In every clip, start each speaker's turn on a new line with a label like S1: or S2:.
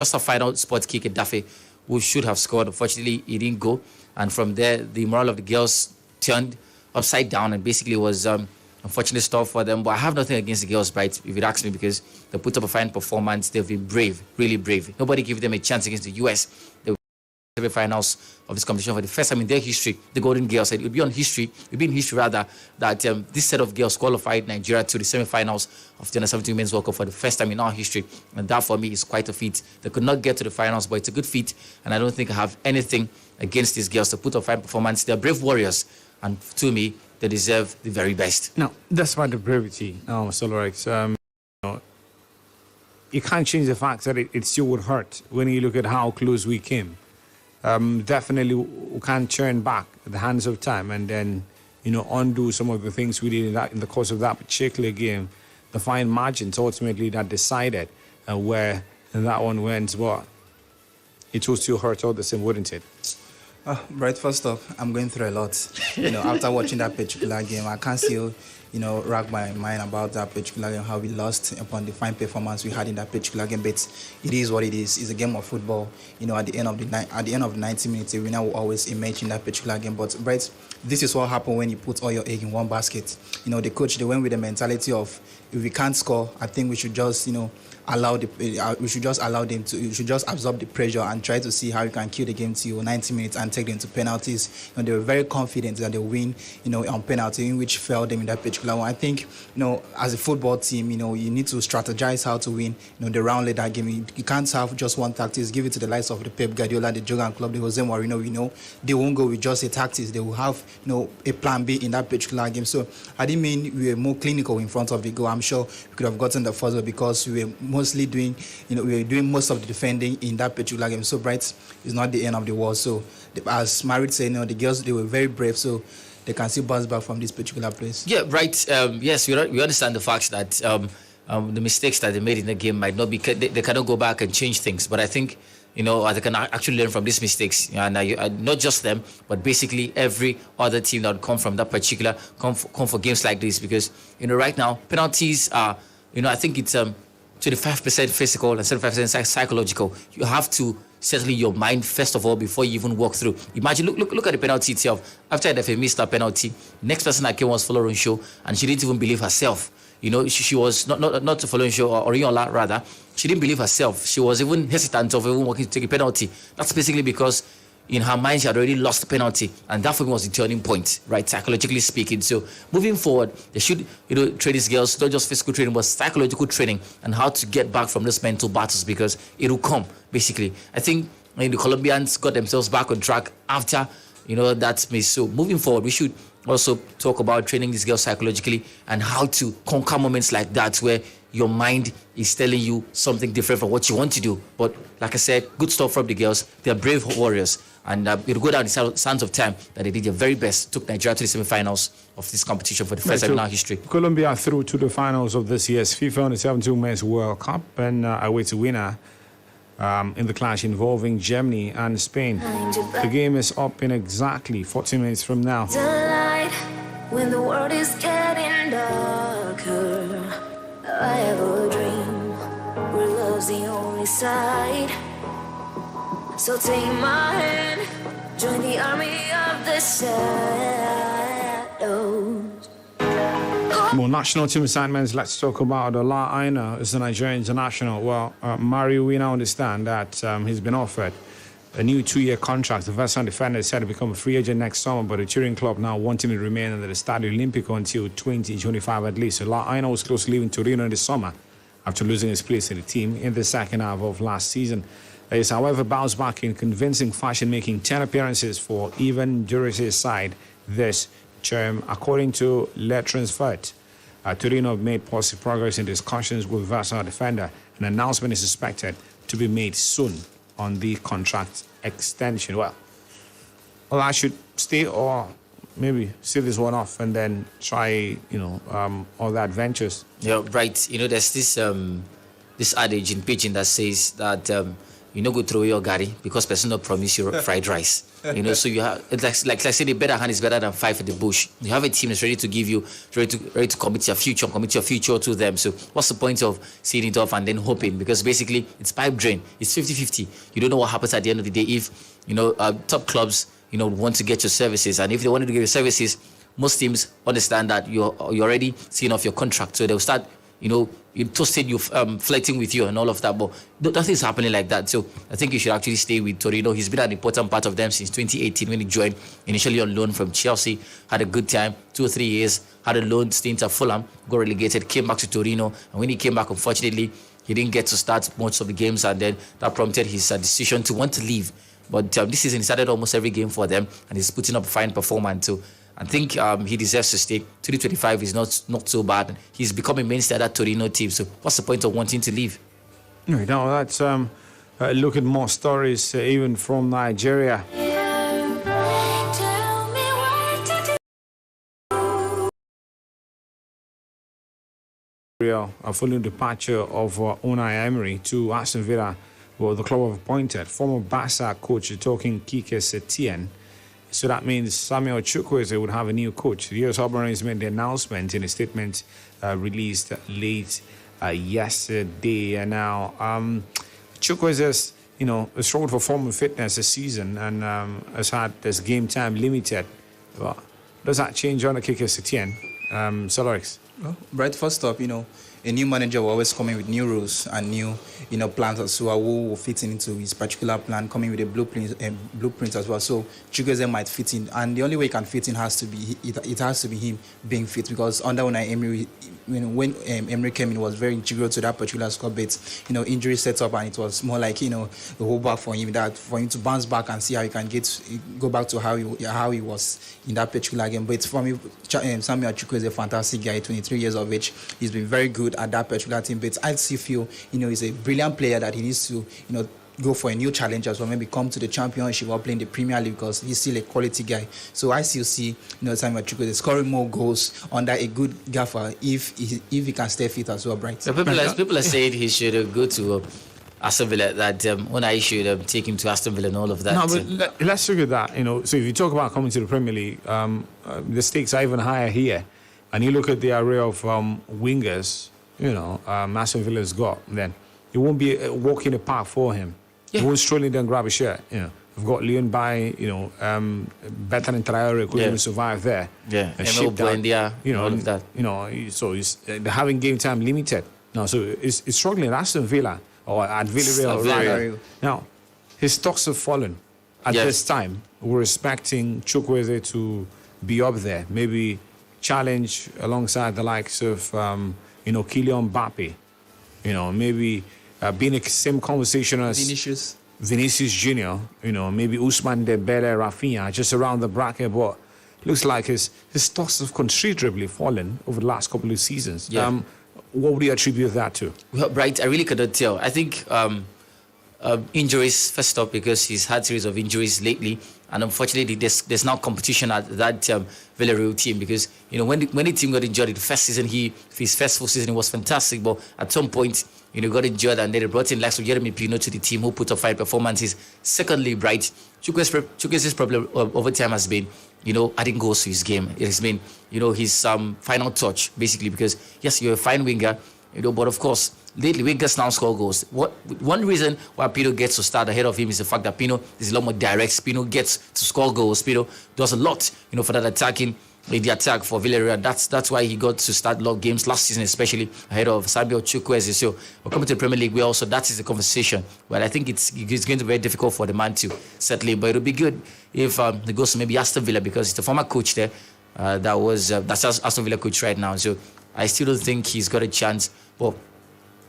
S1: just a final spot kick at Duffy, who should have scored. Unfortunately, he didn't go. And from there, the morale of the girls turned upside down and basically was unfortunate stuff for them. But I have nothing against the girls, right? If you'd ask me, because they put up a fine performance. They've been brave, really brave. Nobody gave them a chance against the US. They semi-finals of this competition for the first time in their history. The Golden Girls said it would be in history rather, that this set of girls qualified Nigeria to the semi-finals of the Under-17 Women's World Cup for the first time in our history, and that for me is quite a feat. They could not get to the finals, but it's a good feat, and I don't think I have anything against these girls. To put up fine performance, they're brave warriors, and to me, they deserve the very best.
S2: Now, despite the brevity, Solorex, you can't change the fact that it still would hurt when you look at how close we came. Definitely we can't turn back the hands of time and then, undo some of the things we did in the course of that particular game. The fine margins ultimately that decided where that one went, but it will still hurt all the same, wouldn't it?
S3: Right, first off, I'm going through a lot. After watching that particular game, I can't still, rack my mind about that particular game, how we lost upon the fine performance we had in that particular game. But it is what it is. It's a game of football. At the end of the 90 minutes, a winner will always emerge in that particular game. But right, this is what happened when you put all your egg in one basket. The coach, they went with the mentality of, if we can't score, I think we should just, we should just absorb the pressure and try to see how we can kill the game till 90 minutes and take them to penalties. They were very confident that they win, on penalty, in which failed them in that particular one. I think, as a football team, you need to strategize how to win, the round late that game. You can't have just one tactics, give it to the likes of the Pep Guardiola, the Jurgen Klopp, the Jose Mourinho. They won't go with just a tactics. They will have, a plan B in that particular game. So I didn't mean we were more clinical in front of the goal. I'm sure we could have gotten the first goal because we were mostly doing, we were doing most of the defending in that particular game. So Bright is not the end of the world. So as Marit said, the girls, they were very brave. So they can still bounce back from this particular place.
S1: Yeah, right. Yes, we understand the fact that the mistakes that they made in the game might not be, they cannot go back and change things. But I think, they can actually learn from these mistakes. And not just them, but basically every other team that would come from that particular, come for games like this. Because, right now, penalties are, I think it's 25% physical and 75% psychological. You have to settle your mind first of all before you even walk through. Imagine, look at the penalty itself. After the missed that penalty, next person that came was Florence Show, and she didn't even believe herself. She was not to Florence Show or Oriola rather. She didn't believe herself. She was even hesitant of even walking to take a penalty. That's basically because in her mind she had already lost the penalty, and that for me was the turning point, right? Psychologically speaking. So moving forward, they should train these girls, not just physical training but psychological training, and how to get back from those mental battles, because it will come. Basically, I think the Colombians got themselves back on track after that miss. So moving forward, we should also talk about training these girls psychologically and how to conquer moments like that where your mind is telling you something different from what you want to do. But like I said, good stuff from the girls. They're brave warriors. And it'll go down the sands of time that they did their very best, took Nigeria to the semi-finals of this competition for the first time in our history.
S2: Colombia through to the finals of this year's FIFA Under-17 Women's World Cup and awaits a winner in the clash involving Germany and Spain. The game is up in exactly 14 minutes from now.
S4: Delight when the world is getting darker. I have a dream where love's the only side. So take my hand, join the army of the shadows.
S2: More national team assignments. Let's talk about Ola Aina as the Nigerian international. Well, Mario, we now understand that he's been offered a new 2-year contract. The veteran defender is set to become a free agent next summer, but the touring club now wanting to remain under the Stadio Olimpico until 2025 at least. Ola Aina was close to leaving Torino in the summer after losing his place in the team in the second half of last season. He has, however, bounced back in convincing fashion, making 10 appearances for Ivan Juric's side this term, according to Le Transfert. Torino have made positive progress in discussions with versatile defender. An announcement is expected to be made soon on the contract extension. Well, I should stay or maybe see this one off and then try, other adventures.
S1: Yeah, right. There's this adage in pitching that says that, you know, go throw your gari because person not promise you fried rice. You know, so you have it's like I said, the better hand is better than five at the bush. You have a team that's ready to give you, ready to commit your future to them. So what's the point of seeing it off and then hoping? Because basically it's pipe drain. It's 50-50. You don't know what happens at the end of the day if, you know, top clubs, you know, want to get your services, and if they wanted to get your services, most teams understand that you're already seeing off your contract, so they'll start, you know, you toasted you flirting with you and all of that, but nothing's happening like that. So I think you should actually stay with Torino. He's been an important part of them since 2018 when he joined, initially on loan from Chelsea, had a good time, 2 or 3 years, had a loan stint at Fulham, got relegated, came back to Torino, and when he came back, unfortunately, he didn't get to start most of the games, and then that prompted his decision to want to leave. But this season, he started almost every game for them, and he's putting up a fine performance. So I think he deserves to stay. 2025 is not so bad. He's becoming mainstay at that Torino team. So what's the point of wanting to leave?
S2: No, that's look at more stories even from Nigeria.
S4: Tell me what to do.
S2: Following the departure of Unai Emery to Aston Villa, well, the club have appointed former Barca coach, talking Quique Setien. So that means Samuel Chukwueze would have a new coach. The US Operators made the announcement in a statement released late yesterday. And now, Chukwueze's, you know, struggled for form and fitness this season and has had this game time limited. Well, does that change under Quique Setien? Solorix?
S3: Well, right, first up, you know, a new manager will always come in with new rules and new, you know, plans as well, who will fit into his particular plan, coming with a blueprint as well. So Chukwueze might fit in, and the only way he can fit in has to be it has to be him being fit, because under Unai Emery, when Emery came in, it was very integral to that particular squad. But you know, injury set up, and it was more like, you know, the whole back for him, that for him to bounce back and see how he can go back to how he was in that particular game. But for me, Samuel Chukwueze is a fantastic guy, 23 years of age. He's been very good at that particular team. But I still feel, you know, he's a brilliant player that he needs to, you know, go for a new challenge as well, maybe come to the Championship or play in the Premier League, because he's still a quality guy. So I still see, you know, Samuel Chukwueze scoring more goals under a good gaffer if he can stay fit as well, right?
S1: So people are saying he should go to Aston Villa, that Unai should take him to Aston Villa and all of that.
S2: No, but let's look at that. You know, so if you talk about coming to the Premier League, the stakes are even higher here. And you look at the array of wingers, you know, Aston Villa's got, then it won't be a walk in the park for him.
S1: Yeah.
S2: He won't stroll in there and grab a shirt. You know, we've got Leon Bailly, you know, better than Traore couldn't even survive there.
S1: Yeah,
S2: And
S1: Emil
S2: shipped out,
S1: Buendia,
S2: you know,
S1: all of that.
S2: You know, so they're having game time limited. No, so it's struggling at Aston Villa or at Villarreal.
S3: Villarreal.
S2: Now, his stocks have fallen. At this time, we're expecting Chukwueze to be up there, maybe challenge alongside the likes of, you know, Kylian Mbappe. You know, maybe be in the same conversation as Vinicius Jr., you know, maybe Ousmane Dembele, Rafinha, just around the bracket. But looks like his stocks have considerably fallen over the last couple of seasons.
S1: Yeah.
S2: What would you attribute that to?
S1: Well, right, I really cannot tell. I think injuries, first off, because he's had a series of injuries lately, and unfortunately there's now competition at that Villarreal team, because, you know, when the team got injured, the first season, his first full season, it was fantastic, but at some point, you know, got injured, and then they brought in likes of Jeremy Pino to the team, who put up fine performances. Secondly, right, Chukwueze's problem over time has been, you know, adding goals to his game. It has been, you know, his final touch, basically, because yes, you're a fine winger, you know, but of course, lately wingers now score goals. One reason why Pino gets to start ahead of him is the fact that Pino is a lot more direct. Pino gets to score goals. Pino does a lot, you know, for that attacking. The attack for Villarreal. That's why he got to start a lot of games last season, especially ahead of Samuel Chukwueze. So we're coming to the Premier League, we also, that is the conversation. But I think it's going to be very difficult for the man to settle in. But it'll be good if he goes to maybe Aston Villa, because he's the former coach there. That's Aston Villa coach right now. So I still don't think he's got a chance. But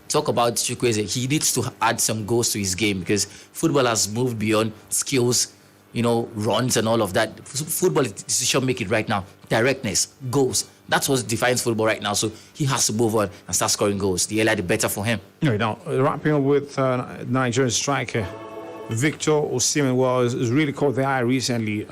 S1: talk about Chukwueze, he needs to add some goals to his game, because football has moved beyond skills, you know, runs and all of that. Football is decision making right now. Directness, goals. That's what defines football right now. So he has to move on and start scoring goals. The earlier, the better for him.
S2: Now, wrapping up with Nigerian striker Victor Osimhen, has really caught the eye recently.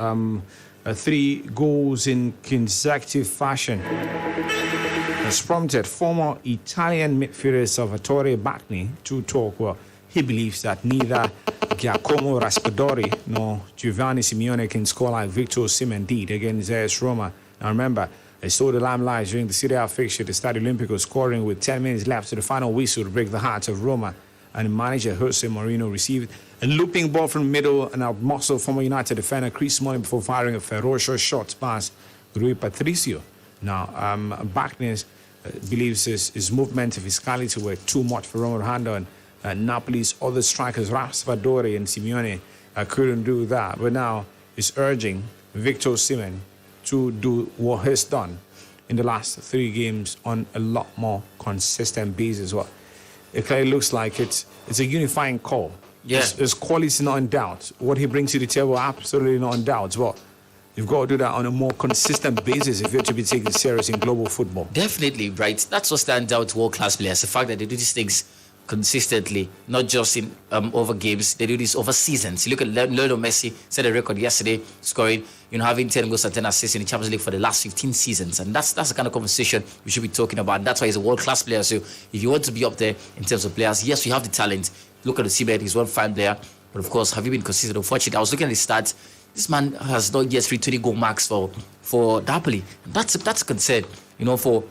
S2: 3 goals in consecutive fashion has prompted former Italian midfielder Salvatore Bagni to talk. Well, he believes that neither Giacomo Raspadori nor Giovanni Simeone can score like Victor Osimhen did against AS Roma. Now remember, they saw the limelight during the Serie A fixture at the Stadio Olimpico, scoring with 10 minutes left to the final whistle to break the heart of Roma. And manager Jose Mourinho received a looping ball from the middle and outmuscled former United defender Chris Smalling before firing a ferocious shot past Rui Patricio. Now, Backness believes his movement and physicality were too much for Roma to handle, and Napoli's other strikers, Raspadori and Simeone, couldn't do that. But now he's urging Victor Osimhen to do what he's done in the last 3 games on a lot more consistent basis. Well, it clearly looks like it's a unifying call.
S1: Yeah.
S2: His quality is not in doubt. What he brings to the table, absolutely not in doubt. But you've got to do that on a more consistent basis if you're to be taken serious in global football.
S1: Definitely, right? That's what stands out to world-class players. The fact that they do these things consistently, not just in over games. They do this over seasons. You look at Lionel Messi, set a record yesterday, scoring, having 10 goals and 10 assists in the Champions League for the last 15 seasons. And that's the kind of conversation we should be talking about. And that's why he's a world-class player. So if you want to be up there in terms of players, yes, you have the talent. Look at the Seabed, he's one fine player. But of course, have you been consistent? Unfortunately, I was looking at the stats. This man has not yet reached 20 goal marks for Napoli. That's a concern, for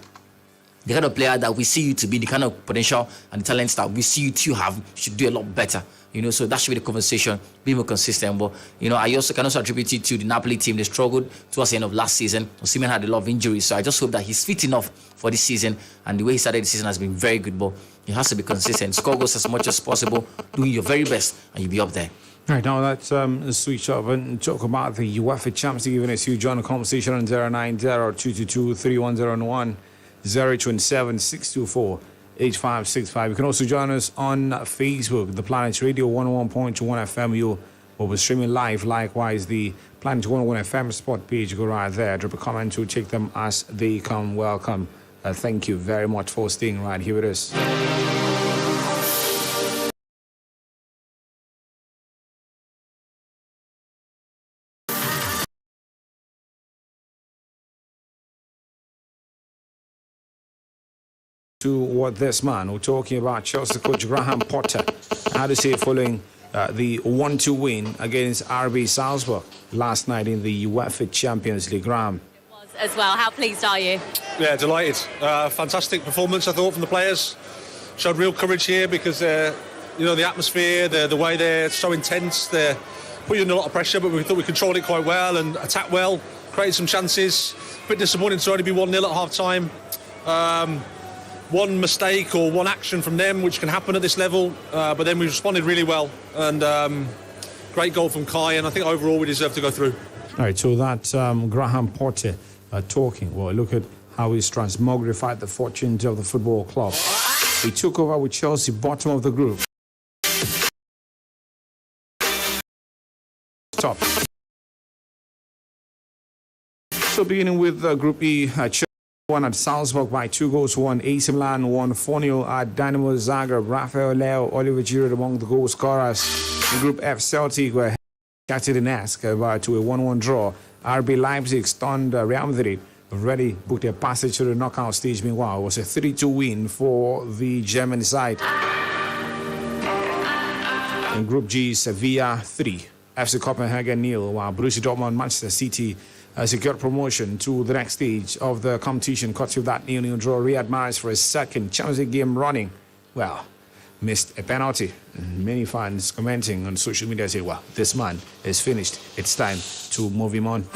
S1: the kind of player that we see you to be, the kind of potential and the talents that we see you to have. You should do a lot better. So that should be the conversation, be more consistent. But, I also can also attribute it to the Napoli team. They struggled towards the end of last season. Osimhen had a lot of injuries. So I just hope that he's fit enough for this season. And the way he started the season has been very good. But he has to be consistent. Score goals as much as possible. Doing your very best. And you'll be up there.
S2: Right, now let's switch up and talk about the UEFA Champions League. Giving us you join the conversation on 090-222-3101, 027-624-8565. You can also join us on Facebook, The Planet Radio 101.1 FM. We'll be streaming live. Likewise, the Planet 101 FM spot page. Go right there. Drop a comment to take them as they come. Welcome. Thank you very much for staying right here with us. To what this man, we're talking about Chelsea coach Graham Potter. How to say following the 1-2 win against RB Salzburg last night in the UEFA Champions League. Graham.
S5: As well, how pleased are you?
S6: Yeah, delighted. Fantastic performance, I thought, from the players. Showed real courage here because the atmosphere, the way they're so intense, they're putting in a lot of pressure, but we thought we controlled it quite well and attacked well, created some chances. A bit disappointing to only be 1-0 at half time. One mistake or one action from them, which can happen at this level, but then we responded really well, and great goal from Kai, and I think overall we deserve to go through.
S2: All right, so that's Graham Potter talking. Well, look at how he's transmogrified the fortunes of the football club. He took over with Chelsea, bottom of the group. Top. So beginning with Group E, Chelsea won at Salzburg by 2-1. AC Milan won 4-0 at Dynamo Zagreb. Rafael Leao, Oliver Giroud among the goal scorers. In Group F, Celtic were Shakhtar Donetsk to a 1-1 draw. RB Leipzig stunned Real Madrid. Already booked a passage to the knockout stage. Meanwhile, it was a 3-2 win for the German side. In Group G, Sevilla 3, FC Copenhagen 0, while Borussia Dortmund and Manchester City secured promotion to the next stage of the competition. Courtesy of that 0-0 draw, Riyad Mahrez for a second Champions League game running, missed a penalty. And many fans commenting on social media say, this man is finished. It's time to move him on.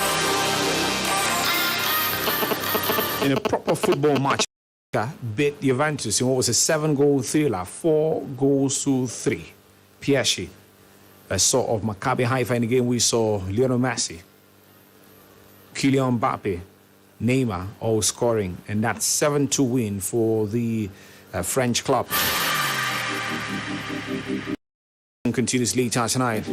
S2: In a proper football match, beat Juventus in what was a 7-goal thriller, 4-3. PSG, a sort of Maccabi Haifa in the game. We saw Lionel Messi, Kylian Mbappe, Neymar all scoring, and that 7-2 win for the French club. Continues later tonight.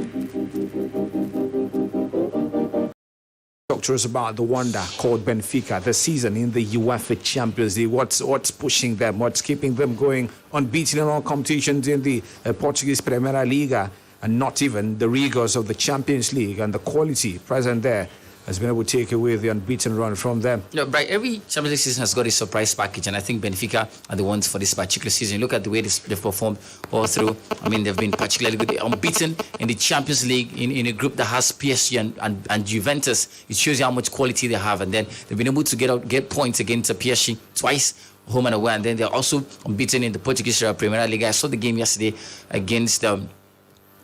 S2: Talk to us about the wonder called Benfica this season in the UEFA Champions League. What's pushing them? What's keeping them going unbeaten in all competitions in the Portuguese Primeira Liga, and not even the rigors of the Champions League and the quality present there has been able to take away the unbeaten run from them.
S1: Right. Every Champions League season has got a surprise package, and I think Benfica are the ones for this particular season. Look at the way they've performed all through. I mean, they've been particularly good, unbeaten in the Champions League in a group that has PSG and Juventus. It shows you how much quality they have, and then they've been able to get points against PSG twice, home and away, and then they're also unbeaten in the Portuguese Premier League. I saw the game yesterday against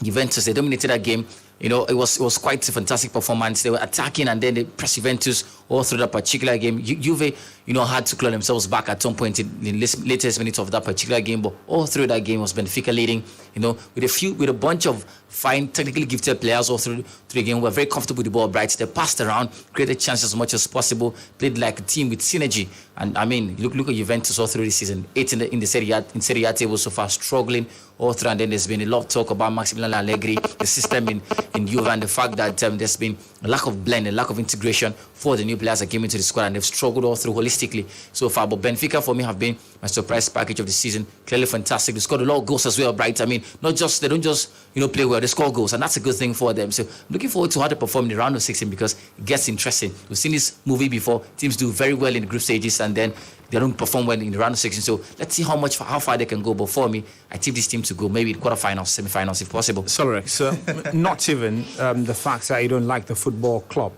S1: Juventus. They dominated that game. You know, it was quite a fantastic performance. They were attacking, and then they pressed Juventus all through that particular game. Juve, had to claw themselves back at some point in the latest minutes of that particular game. But all through that game was Benfica leading. With a bunch of fine, technically gifted players all through the game. Were very comfortable with the ball, right? They passed around, created chances as much as possible, played like a team with synergy. And I mean, look at Juventus all through the season. 8 in the Serie A table so far, struggling all through. And then there's been a lot of talk about Massimiliano Allegri, the system in Juve, and the fact that there's been a lack of blend, a lack of integration for the new players that came into the squad, and they've struggled all through holistically so far. But Benfica, for me, have been my surprise package of the season. Clearly fantastic. They scored a lot of goals as well, right? I mean, they don't just play well, they score goals, and that's a good thing for them. So I'm looking forward to how they perform in the round of 16 because it gets interesting. We've seen this movie before. Teams do very well in the group stages, and then they don't perform well in the round of 16. So let's see how far they can go. But for me, I tip this team to go maybe quarterfinals, semi-finals if possible.
S2: Solrex, not even the fact that you don't like the football club,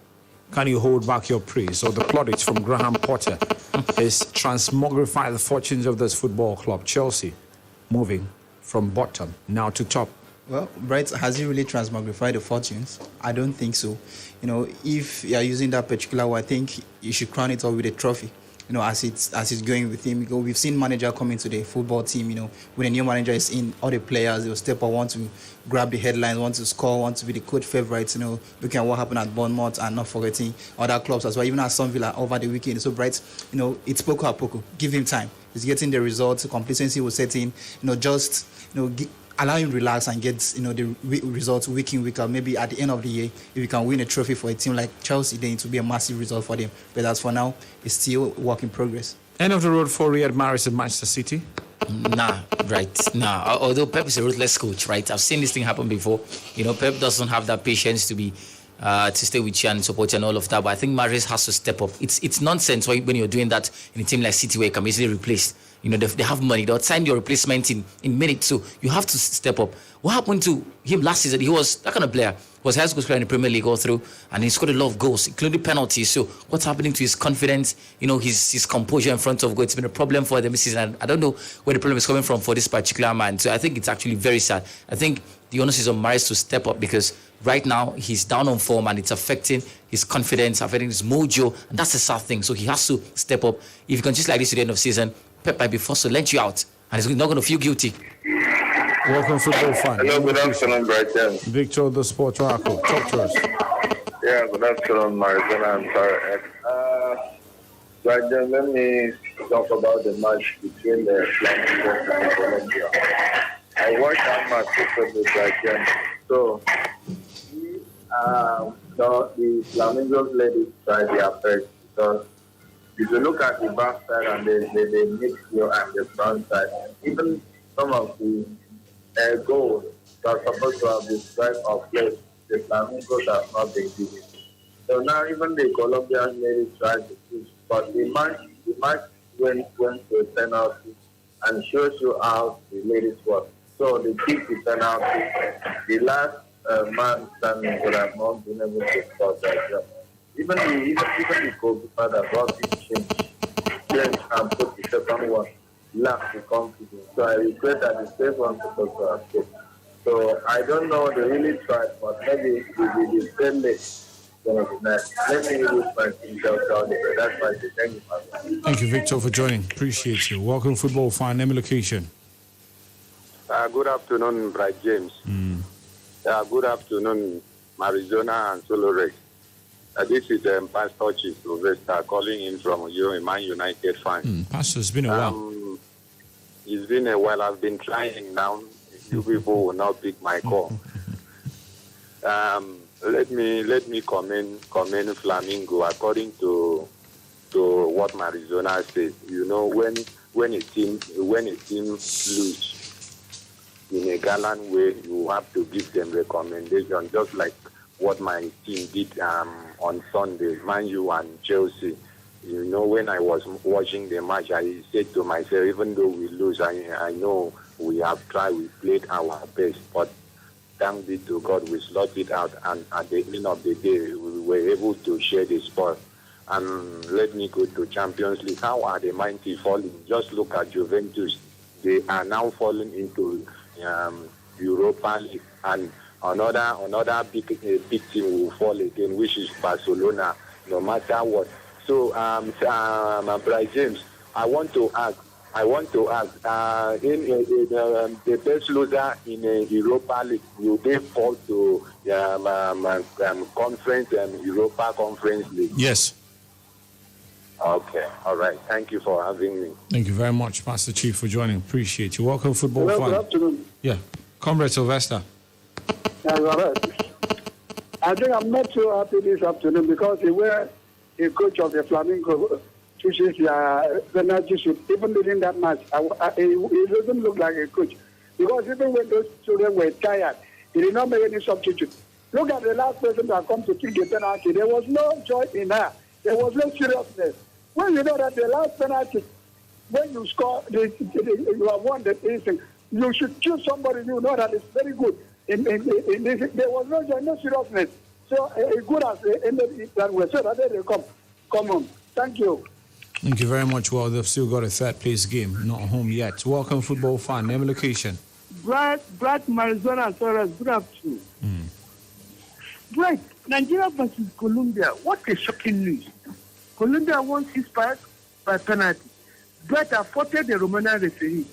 S2: can you hold back your praise? So the plaudits from Graham Potter is transmogrify the fortunes of this football club, Chelsea, moving from bottom now to top.
S3: Well, Bright, has he really transmogrified the fortunes? I don't think so. If you are using that particular word, I think you should crown it all with a trophy. As it's going with him. Because we've seen manager come into the football team, when a new manager is in, all the players, they'll step up, want to grab the headlines, want to score, want to be the coach favourites, looking at what happened at Bournemouth and not forgetting other clubs as well, even at Aston Villa over the weekend. So Bright, it's poco a poco. Give him time. He's getting the results, complacency will set in, allow him to relax and get the results week in, week out. Maybe at the end of the year, if you can win a trophy for a team like Chelsea, then it will be a massive result for them. But as for now, it's still work in progress.
S2: End of the road for Riyad Mahrez at Manchester City?
S1: Nah. Although Pep is a ruthless coach, right? I've seen this thing happen before. Pep doesn't have that patience to stay with you and support you and all of that. But I think Mahrez has to step up. It's nonsense when you're doing that in a team like City where you can easily replace. They have money. They'll sign your replacement in minutes. So you have to step up. What happened to him last season? He was that kind of player. Was high school player in the Premier League all through, and he scored a lot of goals, including penalties. So what's happening to his confidence? His composure in front of goal. It's been a problem for them this season. I don't know where the problem is coming from for this particular man. So I think it's actually very sad. I think the onus is on Mahrez to step up because right now he's down on form and it's affecting his confidence, affecting his mojo, and that's a sad thing. So he has to step up. If he continues like this to the end of the season, Pep might be forced to let you out, and he's not going to feel guilty.
S2: Welcome, football fan.
S7: Hello, good afternoon, Brighton.
S2: Victor, the Sport Oracle. Talk to us.
S7: Yeah, good afternoon, Marizona. I'm sorry. Brighton, let me talk about the match between the Flamingoes and Colombia. I watched that match with Brighton. So, the Flamingos let it try their best because if you look at the back side and the midfield and the front side, even some of the goals that are supposed to have been strike of play, the Flamingos have not been given. So now even the Colombians made it try to push, but the match went to a penalty and shows you how the ladies work. So they kick the penalty. The last man standing would have not been able to score that job. Even the goalkeeper that got it changed and put the second one, lacked the confidence. So I regret that the first one supposed to have put. So I don't know, they really tried, but maybe the same leg going to be nice. Let me use my fingers down there. That's my thank you.
S2: Thank you, Victor, for joining. Appreciate you. Welcome, football fan. Name and location.
S7: Good afternoon, Bright James. Good afternoon, Marizona and Solorek. This is Pastor Chief Sylvester calling in from a Man United fan.
S2: Pastor, it's been a while.
S7: It's been a while. I've been trying now. You people will not pick my call. Let me comment Flamingo according to what Marizona says. When a team lose in a gallant way, you have to give them recommendation, just like
S8: what my team did on Sunday, Man U and Chelsea. You know, when I was watching the match, I said to myself, even though we lose, I know we have tried, we played our best, but thank be to God, we slotted it out, and at the end of the day, we were able to share the spot. And let me go to Champions League. How are the mighty falling? Just look at Juventus. They are now falling into Europa League, and another big team will fall again, which is Barcelona, no matter what. So, Brian James, I want to ask, the best loser in Europa League, will they fall to conference Europa Conference League?
S2: Yes.
S8: Okay, all right. Thank you for having me.
S2: Thank you very much, Master Chief, for joining. Appreciate you. Welcome, football
S9: Well,
S2: fan.
S9: good afternoon.
S2: Yeah, Comrade Sylvester.
S9: Yeah, you are right. I think I'm not so happy this afternoon because the way the coach of the Flamingoes chooses their penalty shoot, even during that match, he doesn't look like a coach. Because even when those children were tired, he did not make any substitute. Look at the last person that come to kick the penalty. There was no joy in her. There was no seriousness. When you know that the last penalty, when you score, you have won the thing, you should choose somebody you know that is very good. In this, there was no joy, no seriousness. So good as they ended it that way. So that they come on. Thank you.
S2: Thank you very much. Well, they've still got a third place game, not home yet. Welcome, football fan. Name and location.
S10: Bright Marizona Torres, good afternoon. Bright, Nigeria versus Colombia. What a shocking news. Colombia won 6-5 by penalty. Bright afforded the Romanian referee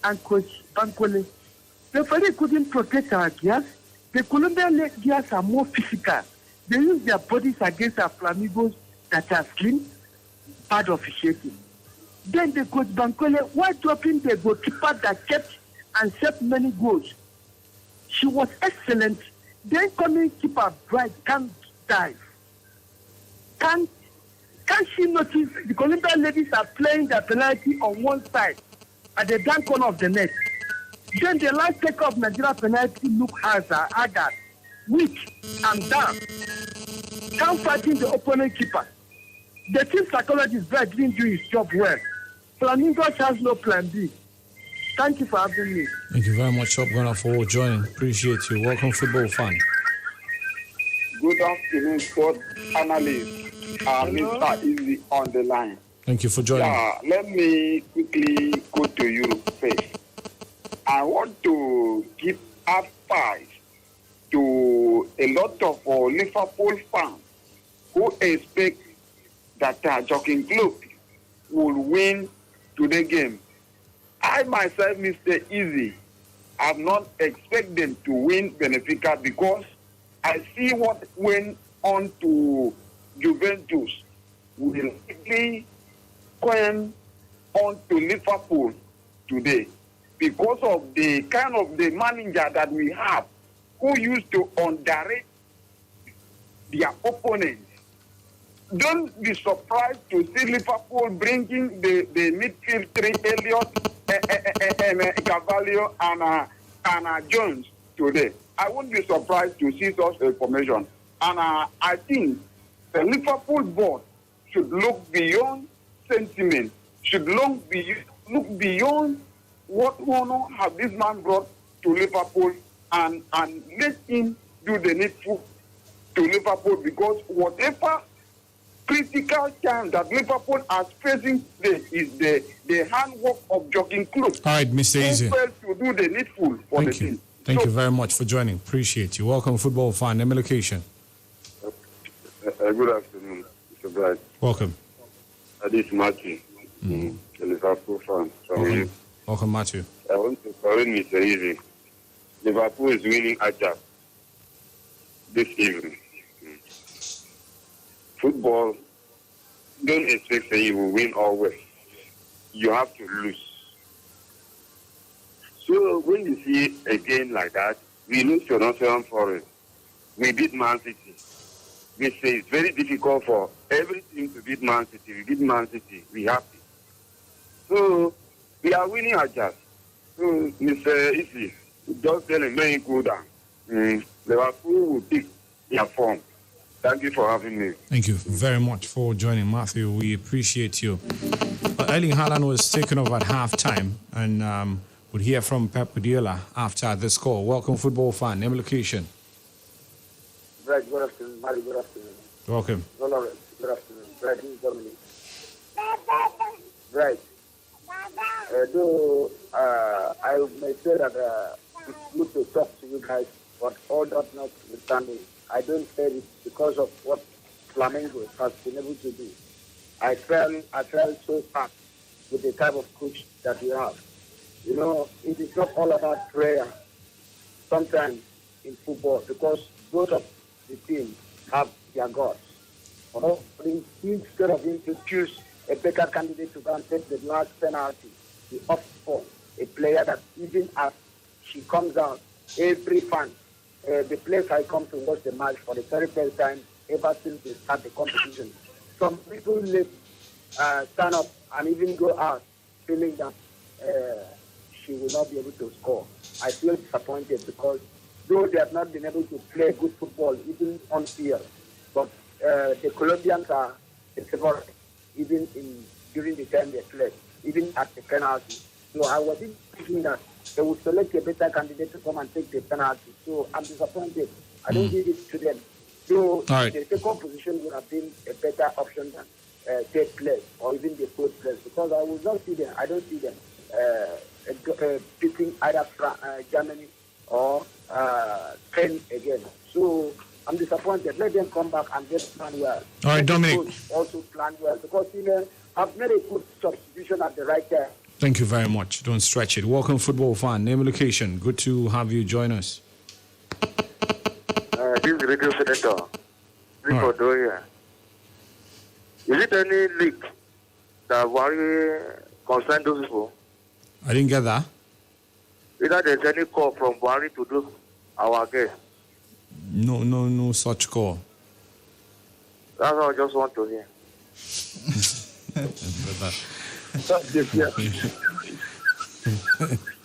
S10: and coach Bankole. The referee couldn't protect our gears. The Colombian gears are more physical. They use their bodies against our Flamingos that are slim, bad officiating. Then the coach Bankole, while dropping the goalkeeper that kept and saved many goals, she was excellent. Then coming keeper Bright can't dive. Can't she notice the Colombian ladies are playing their penalty on one side at the down corner of the net? Then the last taker of Nigeria penalty look haggard, weak and down. Can't fighting the opponent keeper. The team psychologist Bright didn't do his job well. Flamingos has no plan B. Thank you for having me.
S2: Thank you very much, Top Gunner, for joining. Appreciate you. Welcome, football fan.
S11: Good afternoon, sport analyst. Mr. Easy on the line.
S2: Thank you for joining.
S11: Let me quickly go to you first. I want to give advice to a lot of Liverpool fans who expect that Jogging Club will win today's game. I myself, Mr. Easy, have not expect them to win Benfica because I see what went on to Juventus will likely come on to Liverpool today because of the kind of the manager that we have who used to underrate their opponents. Don't be surprised to see Liverpool bringing the midfield three, Elliott, Carvalho, and Jones today. I wouldn't be surprised to see such a formation. And I think the Liverpool board should look beyond sentiment, should look beyond what honor have this man brought to Liverpool and let him do the needful to Liverpool, because whatever critical time that Liverpool are facing today is the handwork of Jogging Club.
S2: All right, Mr. Easy.
S11: To do the needful for the team.
S2: Thank you very much for joining. Appreciate you. Welcome, football fan. Name and location.
S12: Good afternoon, Mr. Bright.
S2: Welcome.
S12: This is Matthew, the Liverpool fan.
S2: Welcome, Matthew.
S12: I want to correct Mr. Easy. Liverpool is winning Ajax this evening. Football, don't expect that you will win always. You have to lose. So when you see a game like that, we lose to Nottingham Forest. We beat Man City. We say it's very difficult for every team to beat Man City. We beat Man City. We happy. So we are winning Ajax. So Mr. Isi, just tell him, man, cool down. Liverpool will pick their form. Thank you for having me.
S2: Thank you very much for joining, Matthew. We appreciate you. Erling Haaland was taken over at halftime, and we'll hear from Pep Guardiola after the score. Welcome, football fan. Name, location.
S13: Right, good afternoon. Mari, good afternoon.
S2: Welcome.
S13: Lawrence, good afternoon. Right, this is Dominic. Right. Though I may say that it's good to talk to you guys, but all that notwithstanding, I don't say it because of what Flamingoes has been able to do. I felt so sad with the type of coach that we have. You know, it is not all about prayer sometimes in football, because both of the teams have their gods. But instead of him to choose a better candidate to go and take the last penalty, he opts for a player that even as she comes out, every fan, the place I come to watch the match for the very first time ever since they start the competition. Some people stand up and even go out feeling that she will not be able to score. I feel disappointed because though they have not been able to play good football even on field, but the Colombians are the favorite even during the time they play, even at the penalty. So I was thinking that they would select a better candidate to come and take the penalty. So I'm disappointed. I don't give it to them. So the second position would have been a better option than third place or even the fourth place, because I will not see them. I don't see them beating either Germany or Spain again. So I'm disappointed. Let them come back and just plan well.
S2: All right, Dominic.
S13: Also plan well, because I've made a good substitution at the right time.
S2: Thank you very much. Don't stretch it. Welcome, football fan. Name and location. Good to have you join us.
S12: This is Radio Senator. Here. Is it any leak that worry concern those people?
S2: I didn't get that.
S12: Either there's any call from Buhari to do our guest.
S2: No such call.
S12: That's what I just want to hear.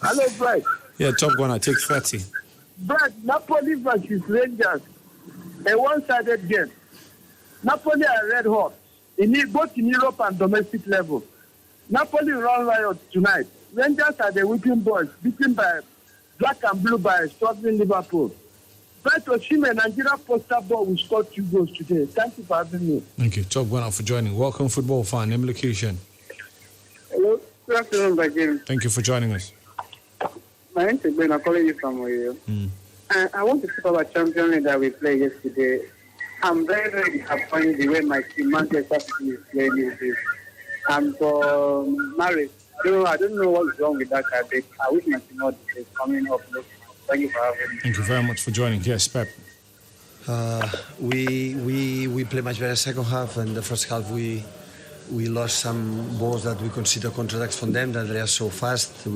S10: Hello, Bright.
S2: Yeah, top one, I take 30.
S10: Bright, Napoli versus Rangers, a one-sided game. Napoli are red hot, both in Europe and domestic level. Napoli run riot tonight. Rangers are the whipping boys, beaten by black and blue by struggling Liverpool. Bright Oshime, Nigeria poster ball will score 2 goals today. Thank you for having me.
S2: Thank you. Top one for joining. Welcome, football fan. Name location.
S14: Hello. Good afternoon, Bajim.
S2: Thank you for joining us.
S14: My name is Ben. I'm calling you from Oyo. I want to talk about Champions League that we played yesterday. I'm very, very disappointed the way my team, Manchester City, is playing this. And for marriage, I don't know what's wrong with that guy. I wish my team is coming up. Thank you for having me.
S2: Thank you very much for joining. Yes, Pep.
S15: We played much better second half, and the first half we lost some balls that we consider counterattacks from them, that they are so fast.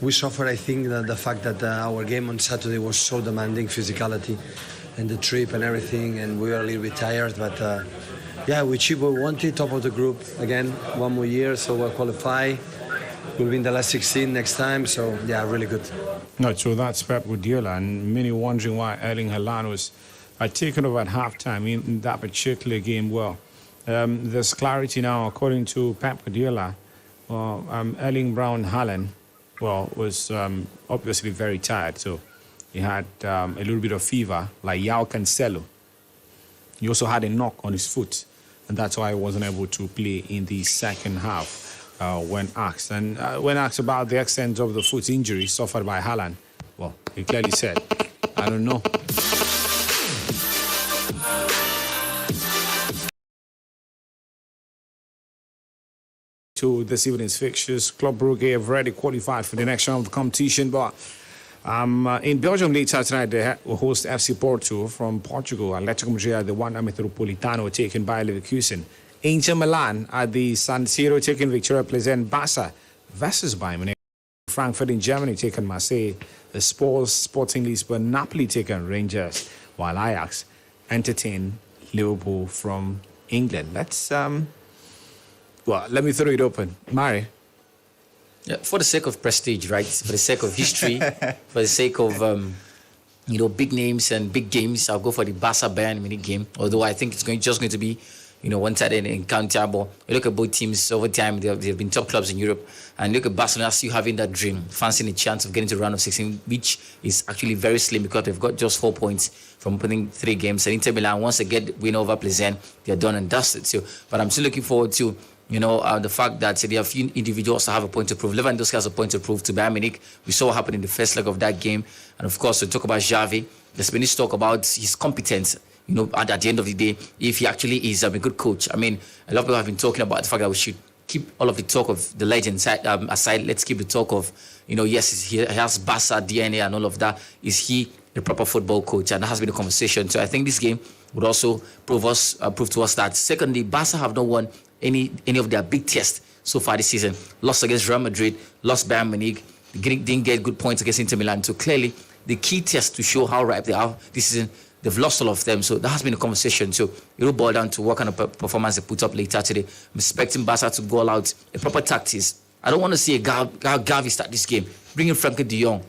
S15: We suffered, I think, that the fact that our game on Saturday was so demanding, physicality and the trip and everything, and we were a little bit tired, but we achieved what we wanted, top of the group again, one more year, so we'll qualify. We'll be in the last 16 next time, so really good.
S2: No, so that's Pep Guardiola, and many wondering why Erling Haaland was taken over at halftime in that particular game. Well, there's clarity now, according to Pep Guardiola. Erling Brown Haaland, was obviously very tired, so he had a little bit of fever, like João Cancelo. He also had a knock on his foot, and that's why he wasn't able to play in the second half. When asked about the extent of the foot injury suffered by Haaland, he clearly said, I don't know. To this evening's fixtures, Club Brugge have already qualified for the next round of the competition, but in Belgium later tonight they will host FC Porto from Portugal. Atletico Madrid, the Wanda Metropolitano, taken by Leverkusen. Inter Milan at the San Siro taking Victoria Pleasant. Barca versus Bayern Munich. Frankfurt in Germany taking Marseille. The Sporting Lisbon. Napoli taking Rangers, while Ajax entertain Liverpool from England. Let's let me throw it open. Mari,
S1: Yeah, for the sake of prestige, right? For the sake of history, for the sake of big names and big games, I'll go for the Barca Bayern Munich game. Although I think it's just going to be, one-sided encounter. But you look at both teams over time; they've been top clubs in Europe. And look at Barcelona still having that dream, fancying the chance of getting to the round of 16, which is actually very slim because they've got just 4 points from opening 3 games. And Inter Milan, once they get win over Plzen, they're done and dusted. So, but I'm still looking forward to the fact that there are a few individuals that have a point to prove. Lewandowski has a point to prove to Bayern Munich. We saw what happened in the first leg of that game. And of course, we talk about Xavi. There's been this talk about his competence, at the end of the day, if he actually is a good coach. I mean, a lot of people have been talking about the fact that we should keep all of the talk of the legends aside. Let's keep the talk of, yes, he has Barca DNA and all of that. Is he a proper football coach? And that has been a conversation. So I think this game would also prove to us that. Secondly, Barca have not won any of their big tests so far this season. Lost against Real Madrid, lost Bayern Munich, didn't get good points against Inter Milan. So clearly, the key test to show how ripe they are this season, they've lost all of them. So that has been a conversation. So it will boil down to what kind of performance they put up later today. I'm expecting Barca to go all out a proper tactics. I don't want to see Gavi start this game. Bring in Frankie de Jong.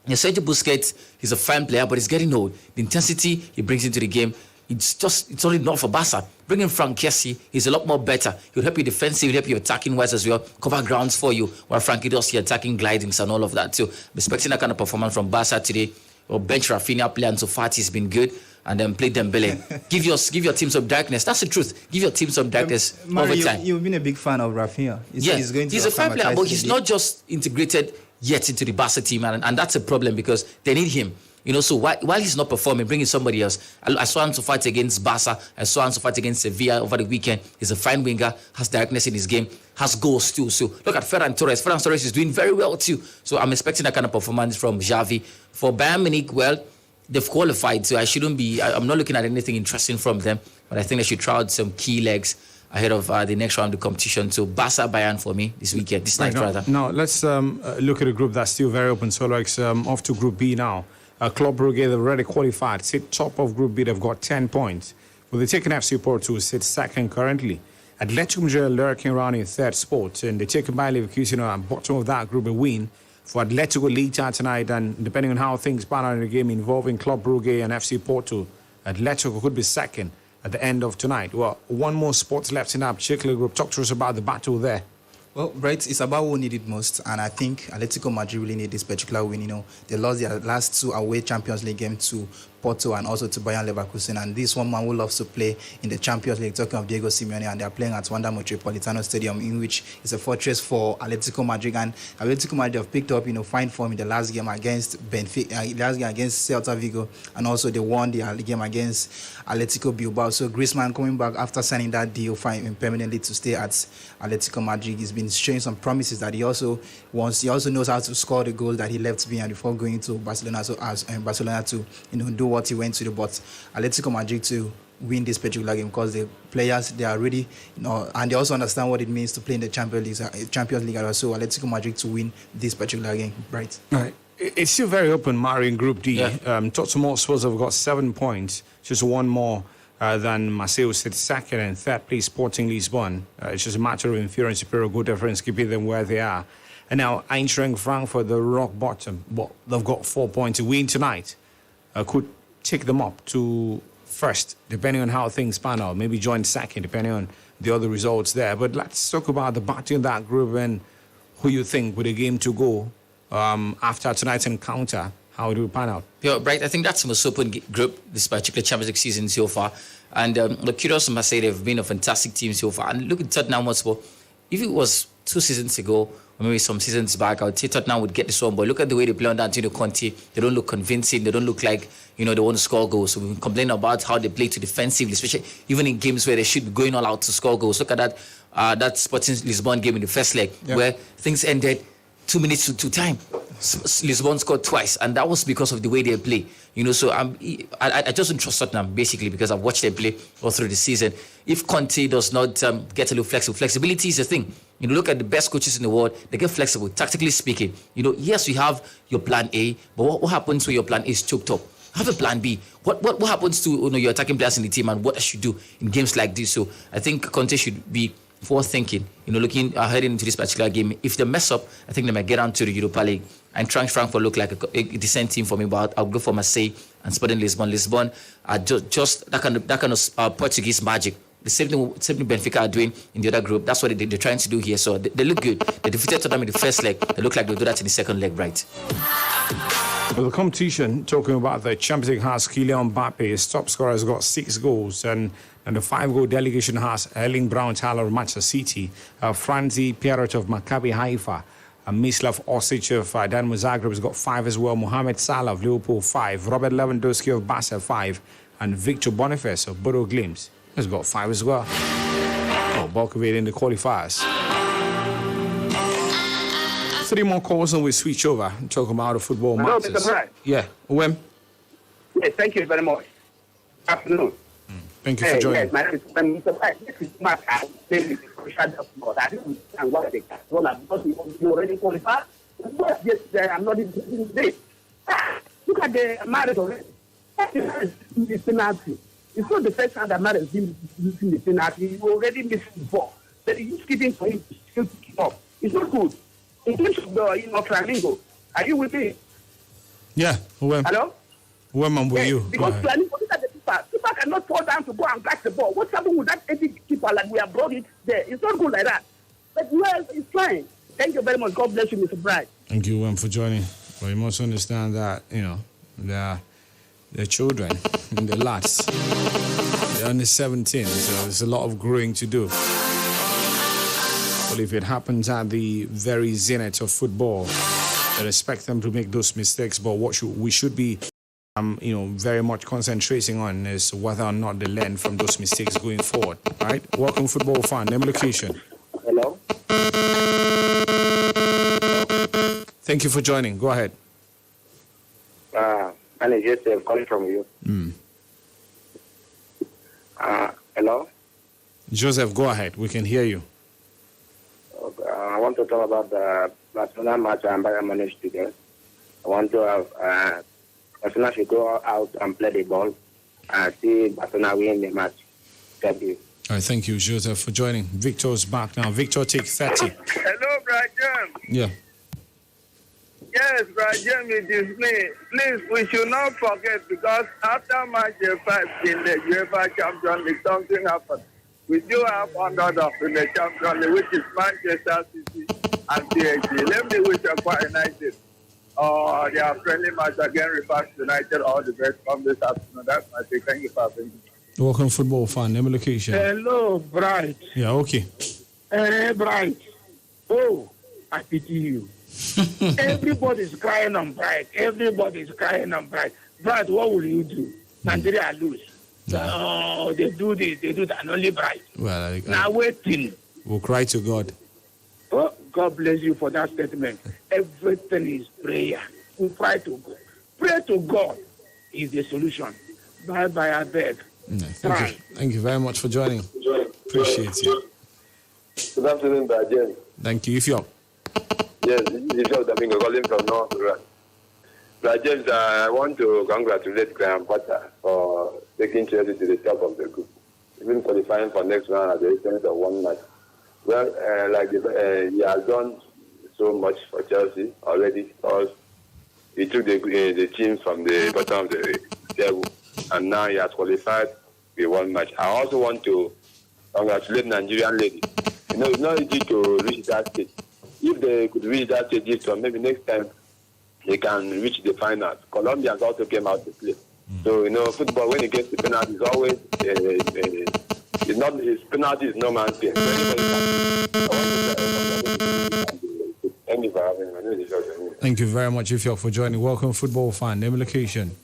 S1: Sergio Busquets, he's a fine player, but he's getting old. The intensity he brings into the game, it's only not for Barca. Bring in Frank Kessie, he's a lot more better. He'll help you defensive, he'll help you attacking wise as well, cover grounds for you, while Frankie does the attacking glidings and all of that. So I'm expecting that kind of performance from Barca today. Or bench Rafinha, play Ansu Fati has been good, and then play Dembele. give your team some darkness. That's the truth. Give your team some darkness over time.
S3: You've been a big fan of Rafinha.
S1: He's a fine player, but he's not just integrated yet into the Barca team, and that's a problem because they need him. So while he's not performing, bringing somebody else. I saw Ansu Fati against Barca. I saw Ansu Fati against Sevilla over the weekend. He's a fine winger, has directness in his game, has goals too. So look at Ferran Torres. Ferran Torres is doing very well too. So I'm expecting that kind of performance from Xavi. For Bayern Munich, well, they've qualified, so I'm not looking at anything interesting from them, but I think they should try out some key legs ahead of the next round of the competition. So Barca Bayern for me this night rather.
S2: Now let's look at a group that's still very open. So off to Group B now. Club Brugge, they've already qualified. Sit top of Group B, they've got 10 points. Well, they're taking FC Porto, sit second currently. Atletico Madrid lurking around in third spot, and they're taken by Leverkusen at bottom of that group, a win for Atletico later tonight. And depending on how things pan out in the game involving Club Brugge and FC Porto, Atletico could be second at the end of tonight. Well, one more spot left in that particular group. Talk to us about the battle there.
S3: Well, right, it's about who needed most, and I think Atletico Madrid really need this particular win. They lost their last 2 away Champions League games to Porto and also to Bayern Leverkusen, and this one man who loves to play in the Champions League, talking of Diego Simeone, and they are playing at Wanda Metropolitano Stadium, in which is a fortress for Atletico Madrid, and Atletico Madrid have picked up fine form in the last game against Benfica, last game against Celta Vigo, and also they won the game against Atletico Bilbao. So Griezmann coming back after signing that deal permanently to stay at Atletico Madrid, he's been showing some promises that he also knows how to score the goal that he left behind before going to Barcelona. So as Barcelona to do what he went to do, but Atletico Madrid to win this particular game because the players, they are ready, and they also understand what it means to play in the Champions League. So Atletico Madrid to win this particular game, right?
S2: Right. It's still very open, Mario, in Group D. Tottenham Hotspur have got 7 points, just one more than Marseille sits second, and third place Sporting Lisbon. It's just a matter of inferior superior goal difference keeping them where they are. And now Eintracht Frankfurt, the rock bottom, but they've got 4 points. A win tonight could take them up to first, depending on how things pan out. Maybe join second, depending on the other results there. But let's talk about the battle in that group and who you think with a game to go after tonight's encounter. How it will pan out?
S1: Yeah, right. I think that's the most open group this particular Champions League season so far. And look, kudos to Marseille, they've been a fantastic team so far. And look at Tottenham Hotspur. If it was 2 seasons ago, or maybe some seasons back, I would say Tottenham would get this one. But look at the way they play under Antonio Conte. They don't look convincing. They don't look like, they want to score goals. So we've been complaining about how they play too defensively, especially even in games where they should be going all out to score goals. Look at that Sporting Lisbon game in the first leg, where things ended 2 minutes to time. Lisbon scored twice, and that was because of the way they play. So I just don't trust Tottenham, basically, because I've watched them play all through the season. If Conte does not get a little flexible, flexibility is a thing. Look at the best coaches in the world, they get flexible, tactically speaking. Yes, you have your plan A, but what happens when your plan A is choked up? Have a plan B. What happens to your attacking players in the team, and what I should do in games like this? So I think Conte should be before thinking, looking ahead into this particular game. If they mess up, I think they might get on to the Europa League. And Frankfurt look like a decent team for me, but I'll go for Marseille and Sporting Lisbon. Lisbon are just that kind of Portuguese magic. The same thing Benfica are doing in the other group. That's what they're trying to do here. So they look good. They defeated Tottenham in the first leg. They look like they'll do that in the second leg, right?
S2: Well, the competition, talking about the Champions League, has Kylian Mbappe. His top scorer has got 6 goals. And the 5-goal delegation has Erling Braut Haaland of Manchester City, Franzi Pierrot of Maccabi Haifa, Mislav Osic of Dynamo Zagreb has got 5 as well, Mohamed Salah of Liverpool 5, Robert Lewandowski of Barca 5, and Victor Boniface of Bodo Glimt has got 5 as well. Oh, bulk of it in the qualifiers. 3 more calls and we switch over and talk about the football matches.
S16: Mr. Bright.
S2: Yeah, Wem?
S16: Yes, thank you very much. Afternoon.
S2: Thank you for joining.
S16: Yes, my name is Mr. Bright. This is my daily social football. I didn't understand what they can. Because we already qualified. But yesterday, I'm not even today. Look at the marriage already. The penalty. It's not the first time that marriage is using the penalty. You already missed before. But you keep it for him to still pick it up. It's not good. In terms of the Flamingo, are you with me?
S2: Yeah, Wem.
S16: Hello?
S2: Wem, I'm with you.
S16: Because Flamingo, look at the keeper. Keeper cannot fall down to go and catch the ball. What's happened with that 80 keeper like we have brought it there? It's not good like that. But well, it's fine. Thank you very much. God bless you, Mr. Bright.
S2: Thank you, Wem, for joining. But you must understand that, they're children and they're lads. They're under 17, so there's a lot of growing to do. But if it happens at the very zenith of football, I expect them to make those mistakes. But what we should be, very much concentrating on is whether or not they learn from those mistakes going forward. All right? Welcome, football fan. Name, location.
S13: Hello?
S2: Thank you for joining. Go ahead.
S13: My name is Joseph, calling from you. Hello?
S2: Joseph, go ahead. We can hear you.
S13: I want to talk about the Barcelona match and Bayern Munich today. I want to have Barcelona should go out and play the ball and see Barcelona win the match. Thank you.
S2: All right, thank you, Joseph, for joining. Victor's back now. Victor, take 30.
S17: Hello, Brian.
S2: Yeah.
S17: Yes, Brian, it is me. Please, we should not forget, because after match 5 in the UEFA Champions League, something happened. We do have underdog in the Champions League, which is Manchester City and PSG. Let me wish Aqua United their friendly match against Rivers United all the best from this afternoon. That's my take. Thank you for having me.
S2: Welcome, football fan. Name, location.
S10: Hello, Bright.
S2: Yeah, okay.
S10: Bright. Oh, I pity you. Everybody's crying on Bright. Everybody's crying on Bright. Bright, what will you do? Nigeria lose. Oh, they do this, they do that, and only Bright.
S2: Well,
S10: now waiting.
S2: We'll cry to God.
S10: Oh, God bless you for that statement. Everything is prayer. We cry to God. Pray to God is the solution. Bye-bye, I beg.
S2: No, thank you very much for joining. Appreciate you.
S7: Good afternoon, Brian.
S2: Thank you. If you're
S7: Yes, this is Flamingo calling from North Iran. James, I want to congratulate Graham Potter for taking Chelsea to the top of the group, even qualifying for next round at the expense of one match. Well, he has done so much for Chelsea already, because he took the team from the bottom of the table, and now he has qualified with one match. I also want to congratulate Nigerian ladies. It's not easy to reach that stage. If they could reach that stage, so maybe next time they can reach the finals. Colombia also came out to play. So, football, when it gets to penalties, always, penalty is no man's game. Thank you for having me.
S2: Thank you very much, Ifyok, for joining. Welcome, football fan. Name, location.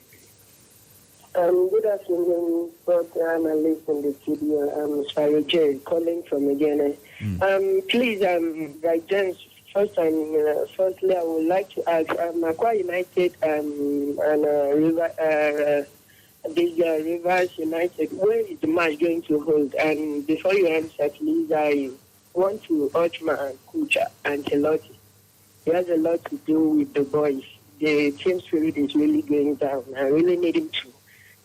S18: Good afternoon, both analysts in the studio. I'm Spiro J, calling from Ghana. Please, Bright James, firstly, I would like to ask, Aqua United and Rivers United, where is the match going to hold? And before you answer, please, I want to urge my coach, Ancelotti. He has a lot to do with the boys. The team spirit is really going down. I really need him to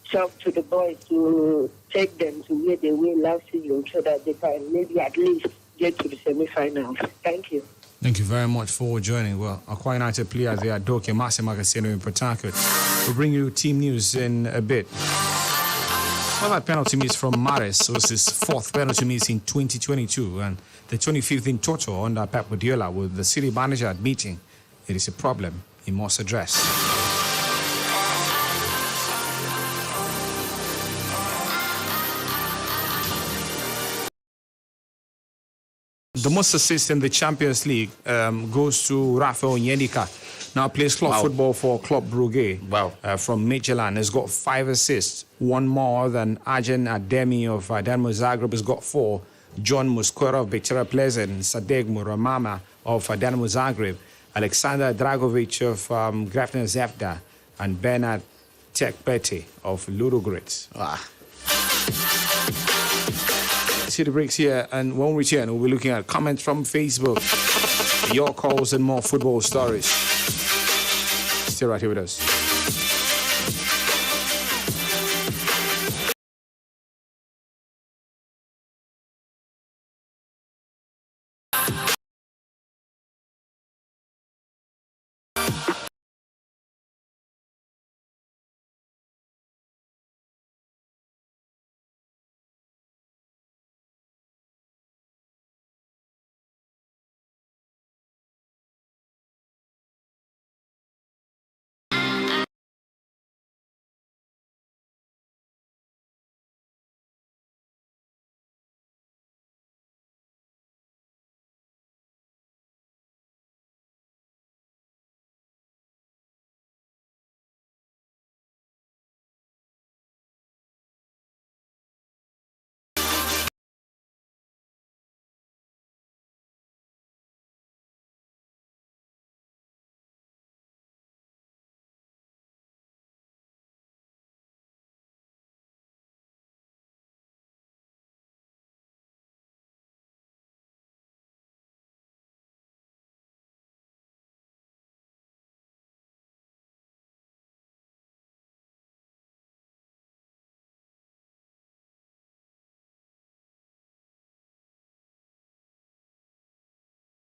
S18: talk to the boys to take them to where they were last season, so that they can maybe at least get to the semi-finals. Thank you.
S2: Thank you very much for joining. Well, Aqua United players, they are Doke, Massimo Casino in Port Harcourt. We'll bring you team news in a bit. What about penalty miss from Mahrez? It was his fourth penalty miss in 2022 and the 25th in total under Pep Guardiola, with the city manager admitting it is a problem he must address. The most assists in the Champions League goes to Rafael Nyendika. Now plays club football for Club Brugge from Midtjylland. Has got 5 assists, one more than Arjen Ademi of Dynamo Zagreb has got 4. John Mosquera of Bechara Pleasant, Sadek Muramama of Dynamo Zagreb, Alexander Dragovic of Grafner Zevda, and Bernard Tekpete of Ludogorets. See the breaks here, and when we return, we'll be looking at comments from Facebook, your calls, and more football stories. Stay right here with us.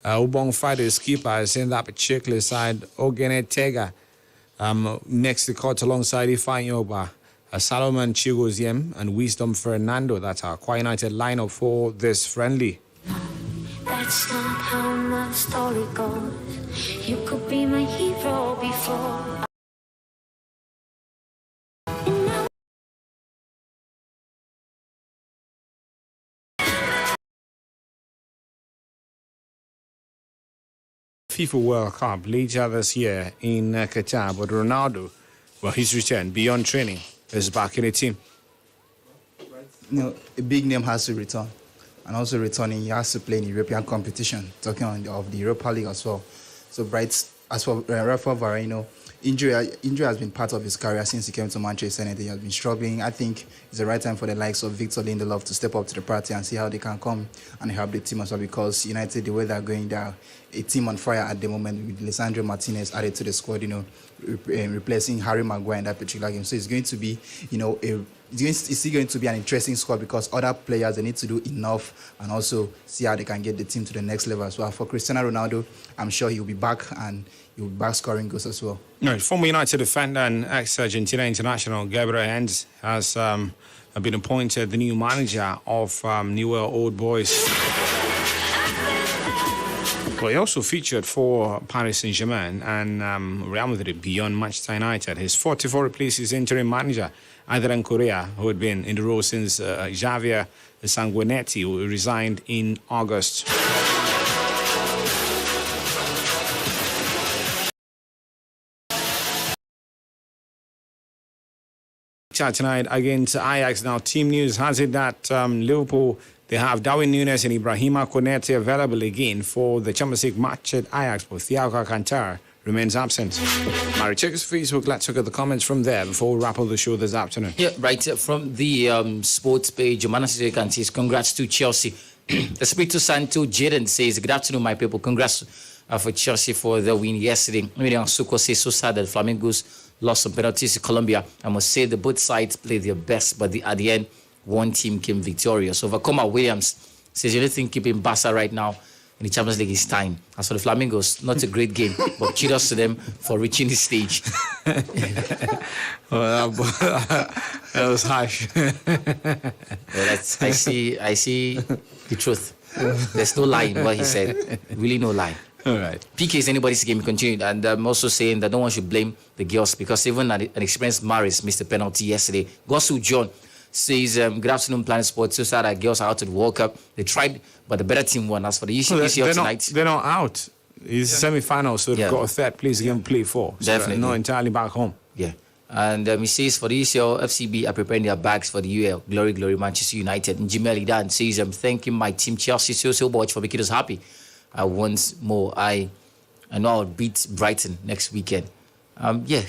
S2: Ubong Fighters keeper is in that particular side. Ogene Tega makes the cut alongside Ifeanyi Salomon Chigoziem and Wisdom Fernando. That's our Aqua United lineup for this friendly.
S4: That's not how my story goes. You could be my hero before.
S2: FIFA World Cup later this year in Qatar, but Ronaldo, well, he's returned beyond training, is back in the team.
S3: A big name has to return, and also returning, he has to play in European competition. Talking of the Europa League as well. So Bright, as for Rafael Varane, injury has been part of his career since he came to Manchester United. He has been struggling. I think it's the right time for the likes of Victor Lindelof to step up to the party and see how they can come and help the team as well, because United, the way they're going, they're a team on fire at the moment with Lisandro Martinez added to the squad, replacing Harry Maguire in that particular game. So it's going to be, it's still going to be an interesting squad, because other players, they need to do enough and also see how they can get the team to the next level as well. For Cristiano Ronaldo, I'm sure he'll be back, and he'll be back scoring goals as well.
S2: Right, former United defender and ex-Argentina international Gabriel Hens has been appointed the new manager of Newell Old Boys. Well, he also featured for Paris Saint-Germain and Real Madrid beyond Manchester United. His 44 replaces interim manager Adrian Correa, who had been in the role since Javier Sanguinetti, who resigned in August. Tonight against Ajax. Now, team news has it that Liverpool, they have Darwin Núñez and Ibrahima Konate available again for the Champions League match at Ajax, but Thiago Alcantara remains absent. Mary, check us Facebook. Let's look at the comments from there before we wrap up the show this afternoon.
S1: Yeah, right. From the sports page, Manassi can say congrats to Chelsea. Espirito Santo Jaden says, good afternoon, my people. Congrats for Chelsea for the win yesterday. Miriam Suko says, so sad that Flamingos lost some penalties to Colombia. I must say that both sides played their best, but at the end, one team came victorious. Overcomer Williams Says the only thing keeping Barca right now in the Champions League is time. As for the Flamingos, not a great game, but kudos to them for reaching this stage.
S2: Well, that was harsh.
S1: I see the truth. There's no lie in what he said. Really no lie.
S2: All right.
S1: PK is anybody's game. He continued, and I'm also saying that no one should blame the girls because even an experienced Maris missed a penalty yesterday. Gosu John says, good afternoon, Planet Sports. So sad that girls are out at the World Cup. They tried, but the better team won. As for the ECL tonight,
S2: they're not out. It's semi-final, so they've got a third place game to play for. So
S1: definitely.
S2: not entirely back home.
S1: Yeah. And he says for the ECL, FCB are preparing their bags for the UL. Glory, glory, Manchester United. And Jimmy Dan says, I'm thanking my team, Chelsea, so much for making us happy. Once more, I know I'll beat Brighton next weekend.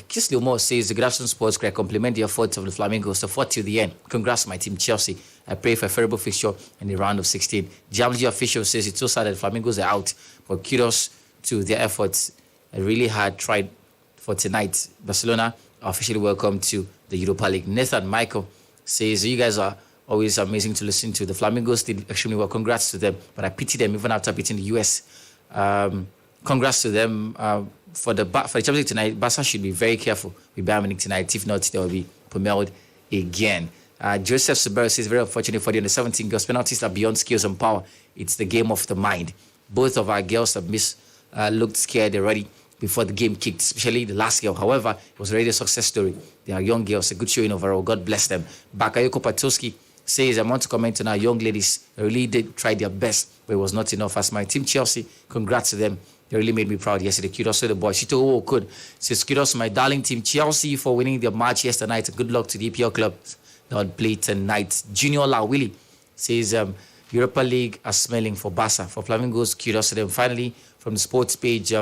S1: Kiss Leomore says, the Grassroots Sports Crack compliment the efforts of the Flamingos to fought till the end. Congrats, my team, Chelsea. I pray for a favorable fixture in the round of 16. Jamji official says it's so sad that the Flamingos are out, but kudos to their efforts. I really had tried for tonight. Barcelona are officially welcome to the Europa League. Nathan Michael says, you guys are always amazing to listen to. The Flamingos did extremely well. Congrats to them, but I pity them even after beating the US. Congrats to them for the Champions League tonight. Barca should be very careful with Bayern Munich tonight. If not, they will be pummeled again. Joseph Subaru says, very unfortunate for the under-17 girls. Penalties are beyond skills and power. It's the game of the mind. Both of our girls have looked scared already before the game kicked, especially the last girl. However, it was already a success story. They are young girls, a good showing overall. God bless them. Bakayoko Patoski says, I want to comment on our young ladies. They really did try their best, but it was not enough. As my team, Chelsea, congrats to them. They really made me proud yesterday. Kudos to the boys. Shito Okun says, kudos to my darling team, Chelsea, for winning their match yesterday night. Good luck to the EPL clubs that would play tonight. Junior Lawili says, Europa League are smelling for Barca. For Flamingos, kudos to them. Finally, from the sports page,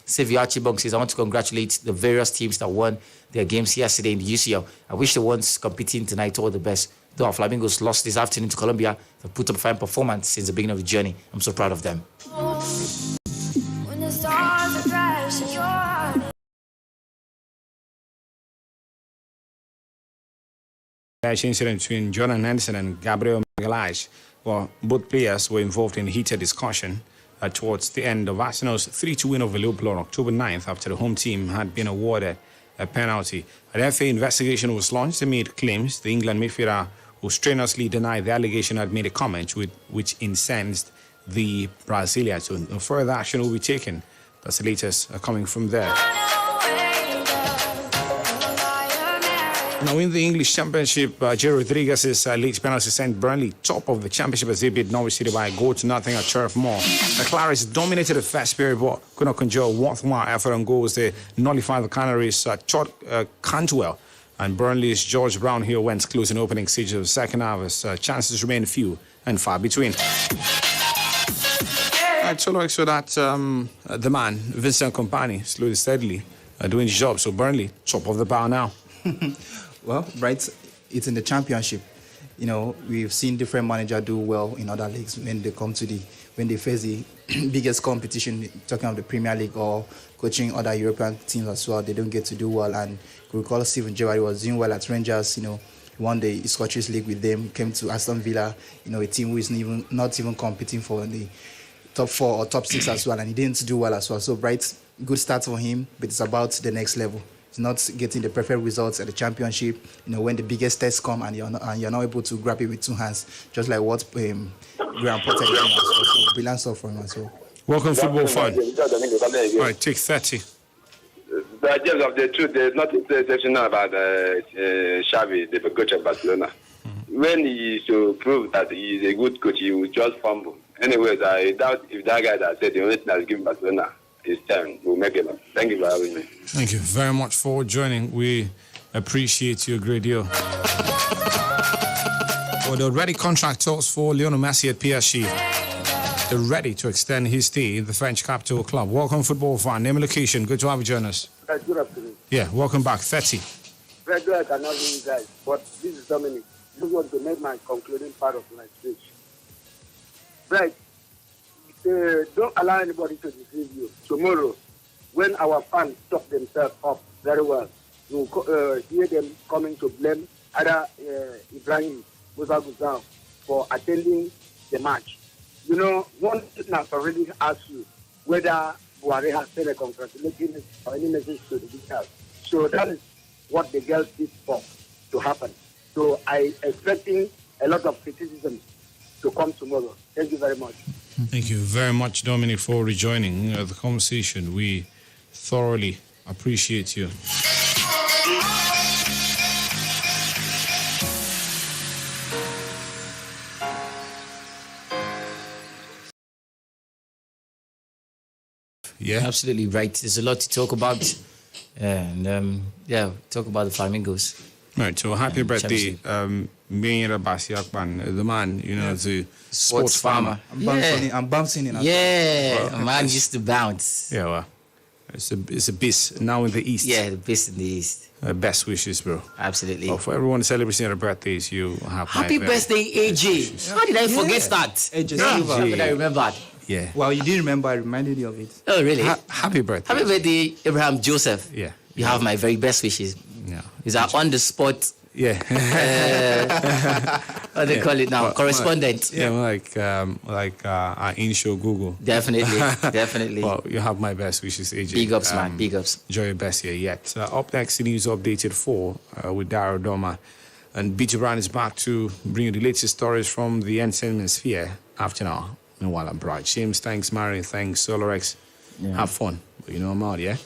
S1: Silvio Archibong says, I want to congratulate the various teams that won their games yesterday in the UCL. I wish the ones competing tonight all the best. Though our Flamingos lost this afternoon to Colombia, they've put up a fine performance since the beginning of the journey. I'm so proud of them.
S4: When the stars are crashing, your heart.
S2: Incident between Jordan Henderson and Gabriel Magalhaes. Well, both players were involved in heated discussion towards the end of Arsenal's 3-2 win over Liverpool on October 9th after the home team had been awarded a penalty. An FA investigation was launched amid claims the England midfielder, who strenuously denied the allegation, had made a comment which incensed the Brazilians. So no further action will be taken. That's the latest coming from there. Now in the English Championship, Joe Rodriguez's late penalty sent Burnley top of the championship as they beat Norwich City by a goal to nothing at Turf Moor. The Clarice dominated the first period but could not conjure a worthwhile effort on goals. They nullified the Canaries' Cantwell, and Burnley's George Brownhill went close in the opening stages of the second half as chances remained few and far between. So like so that the man, Vincent Kompany, slowly steadily doing his job. So Burnley, top of the pile now.
S3: Well, right, it's in the championship. You know, we've seen different managers do well in other leagues when they face the biggest competition, talking of the Premier League or coaching other European teams as well. They don't get to do well. And we recall Steven Gerrard was doing well at Rangers. You know, he won the Scottish League with them. Came to Aston Villa. You know, a team who is not even competing for the top 4 or top 6 as well, and he didn't do well as well. So Bright, good start for him, but it's about the next level. It's not getting the perfect results at the championship. You know, when the biggest tests come and you're not able to grab it with 2 hands, just like what Graham Potter did as well. So brilliant stuff for him as well.
S2: Welcome, football fan. All right, take 30.
S12: The just of the truth, there's nothing exceptional about Xavi, the coach of Barcelona. When he to prove that he is a good coach, he will just fumble. Anyways, I doubt if that guy that said the only thing that's given Barcelona is time, we'll make it up. Thank you for having me.
S2: Thank you very much for joining. We appreciate you a great deal. Well, the already contract talks for Lionel Messi at PSG. They're ready to extend his stay in the French capital club. Welcome, football fan. Name and location. Good to have you join us.
S19: Good afternoon.
S2: Yeah, welcome back. 30.
S19: Very good, I cannot hear you guys, but this is Dominic. I just want to make my concluding part of my speech. Right. Don't allow anybody to deceive you. Tomorrow, when our fans talk themselves up very well, you will hear them coming to blame either Ibrahim Musa Guzau for attending the match You know, one person has already asked you whether Buhari has sent a congratulatory message or any message to the girls. So that is what the girls did for to happen. So I expecting a lot of criticism to come tomorrow. Thank you very much.
S2: Thank you very much, Dominic, for rejoining the conversation. We thoroughly appreciate you. Yeah,
S1: absolutely right. There's a lot to talk about, and talk about the Flamingos.
S2: Right, so happy birthday, Mira Basiakban, the man, the sports farmer.
S3: I'm bouncing in.
S1: Man used to bounce.
S2: Yeah, well, it's a beast now in the East.
S1: Yeah, the beast in the East.
S2: Best wishes, bro.
S1: Absolutely.
S2: Well, for everyone celebrating their birthdays, you have
S1: happy birthday, AJ. How did I forget that?
S3: AJ
S1: Silva. How did I remember that?
S2: Yeah.
S3: Well, you didn't remember. I reminded you of it.
S1: Oh, really?
S2: Happy birthday.
S1: Happy birthday, Abraham Joseph.
S2: Yeah.
S1: You have my very best wishes.
S2: Yeah.
S1: Is our on the spot?
S2: Yeah.
S1: What do they call it now?
S2: Well,
S1: correspondent.
S2: Yeah, like our in-show Google.
S1: Definitely.
S2: Well, you have my best wishes, AJ.
S1: Big ups, man. Big ups.
S2: Enjoy your best year yet. Up next, the news updated 4 with Daryl Doma. And BT Brown is back to bring you the latest stories from the entertainment sphere after now. Meanwhile, I'm Bright. James, thanks, Mary, thanks, Solarex. Yeah. Have fun. But I'm out, yeah?